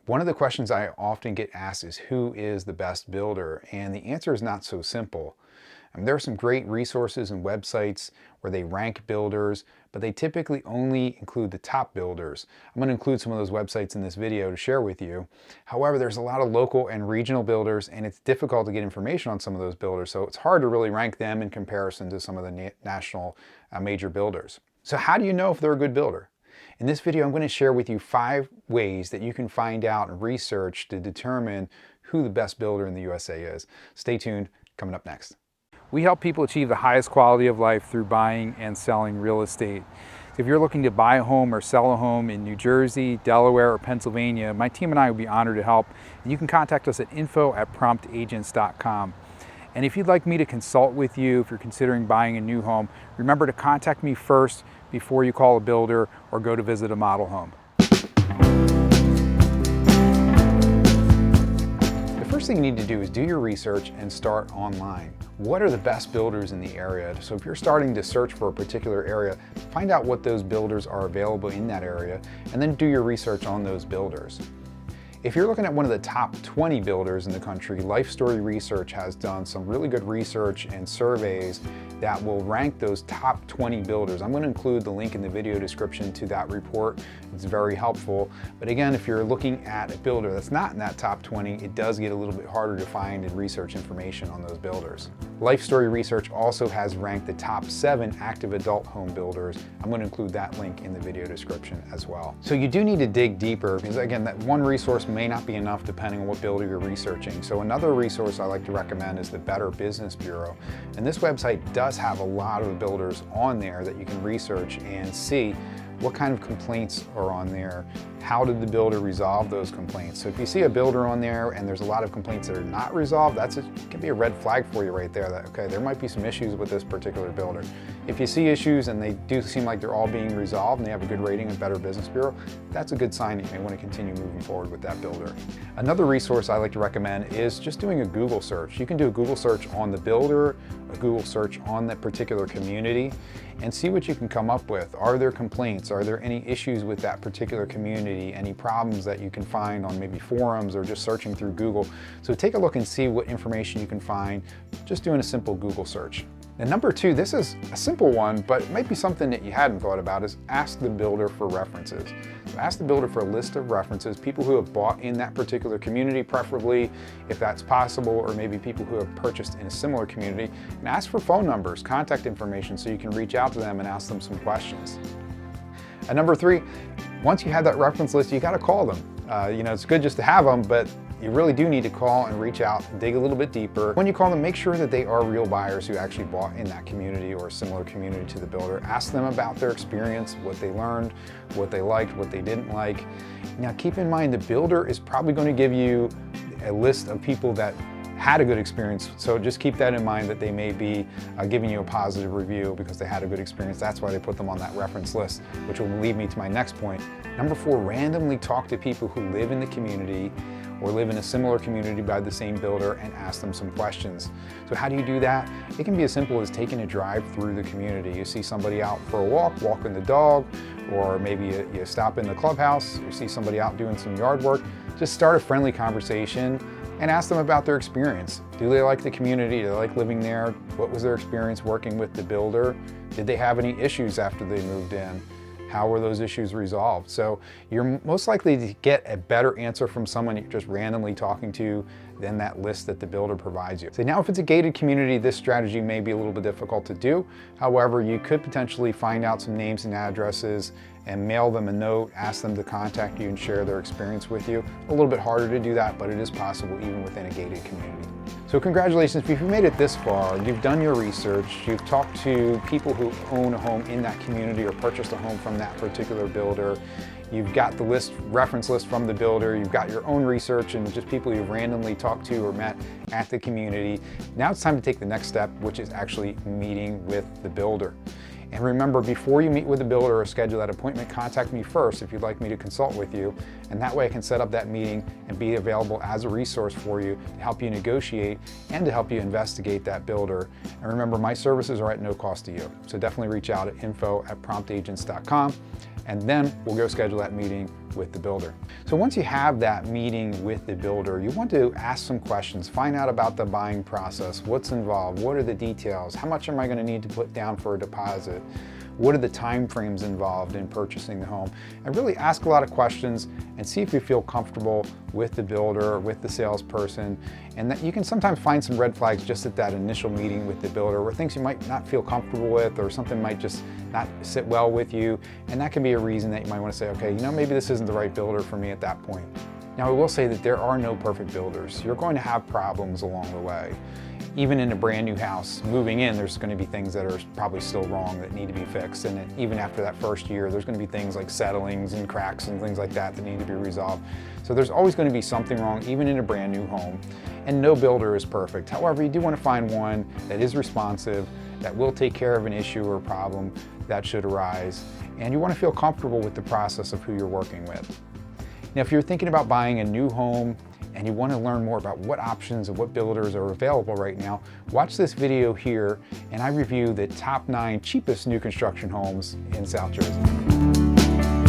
One of the questions I often get asked is who is the best builder? And the answer is not so simple. There are some great resources and websites where they rank builders, but they typically only include the top builders. I'm going to include some of those websites in this video to share with you. However, there's a lot of local and regional builders, and it's difficult to get information on some of those builders, so it's hard to really rank them in comparison to some of the national major builders. So how do you know if they're a good builder? In this video, I'm going to share with you 5 ways that you can find out and research to determine who the best builder in the USA is. Stay tuned, coming up next. We help people achieve the highest quality of life through buying and selling real estate. If you're looking to buy a home or sell a home in New Jersey, Delaware, or Pennsylvania, my team and I would be honored to help. And you can contact us at info@promptagents.com. And if you'd like me to consult with you, if you're considering buying a new home, remember to contact me first before you call a builder or go to visit a model home. The first thing you need to do is do your research and start online. What are the best builders in the area? So if you're starting to search for a particular area, find out what those builders are available in that area, and then do your research on those builders. If you're looking at one of the top 20 builders in the country, Life Story Research has done some really good research and surveys that will rank those top 20 builders. I'm going to include the link in the video description to that report. It's very helpful. But again, if you're looking at a builder that's not in that top 20, it does get a little bit harder to find and research information on those builders. Life Story Research also has ranked the top 7 active adult home builders. I'm going to include that link in the video description as well. So you do need to dig deeper because again, that one resource may not be enough depending on what builder you're researching. So another resource I like to recommend is the Better Business Bureau. And this website does have a lot of the builders on there that you can research and see what kind of complaints are on there. How did the builder resolve those complaints? So if you see a builder on there and there's a lot of complaints that are not resolved, that can be a red flag for you right there that, okay, there might be some issues with this particular builder. If you see issues and they do seem like they're all being resolved and they have a good rating of Better Business Bureau, that's a good sign that you may want to continue moving forward with that builder. Another resource I like to recommend is just doing a Google search. You can do a Google search on the builder, a Google search on that particular community, and see what you can come up with. Are there complaints? Are there any issues with that particular community? Any problems that you can find on maybe forums or just searching through Google? So take a look and see what information you can find just doing a simple Google search. And number 2, this is a simple one, but it might be something that you hadn't thought about, is ask the builder for references. So ask the builder for a list of references, people who have bought in that particular community, preferably if that's possible, or maybe people who have purchased in a similar community, and ask for phone numbers, contact information, so you can reach out to them and ask them some questions. And number 3, once you have that reference list, you got to call them. It's good just to have them, but you really do need to call and reach out, dig a little bit deeper. When you call them, make sure that they are real buyers who actually bought in that community or a similar community to the builder. Ask them about their experience, what they learned, what they liked, what they didn't like. Now keep in mind the builder is probably going to give you a list of people that had a good experience, so just keep that in mind that they may be giving you a positive review because they had a good experience. That's why they put them on that reference list, which will lead me to my next point. Number 4, randomly talk to people who live in the community or live in a similar community by the same builder and ask them some questions. So how do you do that? It can be as simple as taking a drive through the community. You see somebody out for a walk, walking the dog, or maybe you stop in the clubhouse, you see somebody out doing some yard work. Just start a friendly conversation and ask them about their experience. Do they like the community? Do they like living there? What was their experience working with the builder? Did they have any issues after they moved in? How were those issues resolved? So you're most likely to get a better answer from someone you're just randomly talking to than that list that the builder provides you. So now if it's a gated community, this strategy may be a little bit difficult to do. However, you could potentially find out some names and addresses and mail them a note, ask them to contact you and share their experience with you. A little bit harder to do that, but it is possible even within a gated community. So congratulations, if you've made it this far, you've done your research, you've talked to people who own a home in that community or purchased a home from that particular builder, you've got the reference list from the builder, you've got your own research and just people you've randomly talked to or met at the community. Now it's time to take the next step, which is actually meeting with the builder. And remember, before you meet with the builder or schedule that appointment, contact me first if you'd like me to consult with you. And that way I can set up that meeting and be available as a resource for you to help you negotiate and to help you investigate that builder. And remember, my services are at no cost to you. So definitely reach out at info@promptagents.com. And then we'll go schedule that meeting with the builder. So once you have that meeting with the builder, you want to ask some questions, find out about the buying process, what's involved, what are the details, how much am I going to need to put down for a deposit, what are the time frames involved in purchasing the home, and really ask a lot of questions and see if you feel comfortable with the builder or with the salesperson. And that you can sometimes find some red flags just at that initial meeting with the builder, where things you might not feel comfortable with or something might just not sit well with you, and that can be a reason that you might want to say, okay, maybe this isn't the right builder for me at that point. Now, I will say that there are no perfect builders. You're going to have problems along the way. Even in a brand new house, moving in, there's going to be things that are probably still wrong that need to be fixed. And even after that first year, there's going to be things like settlings and cracks and things like that that need to be resolved. So there's always going to be something wrong, even in a brand new home. And no builder is perfect. However, you do want to find one that is responsive, that will take care of an issue or problem that should arise. And you want to feel comfortable with the process of who you're working with. Now, if you're thinking about buying a new home and you want to learn more about what options and what builders are available right now, watch this video here and I review the top 9 cheapest new construction homes in South Jersey.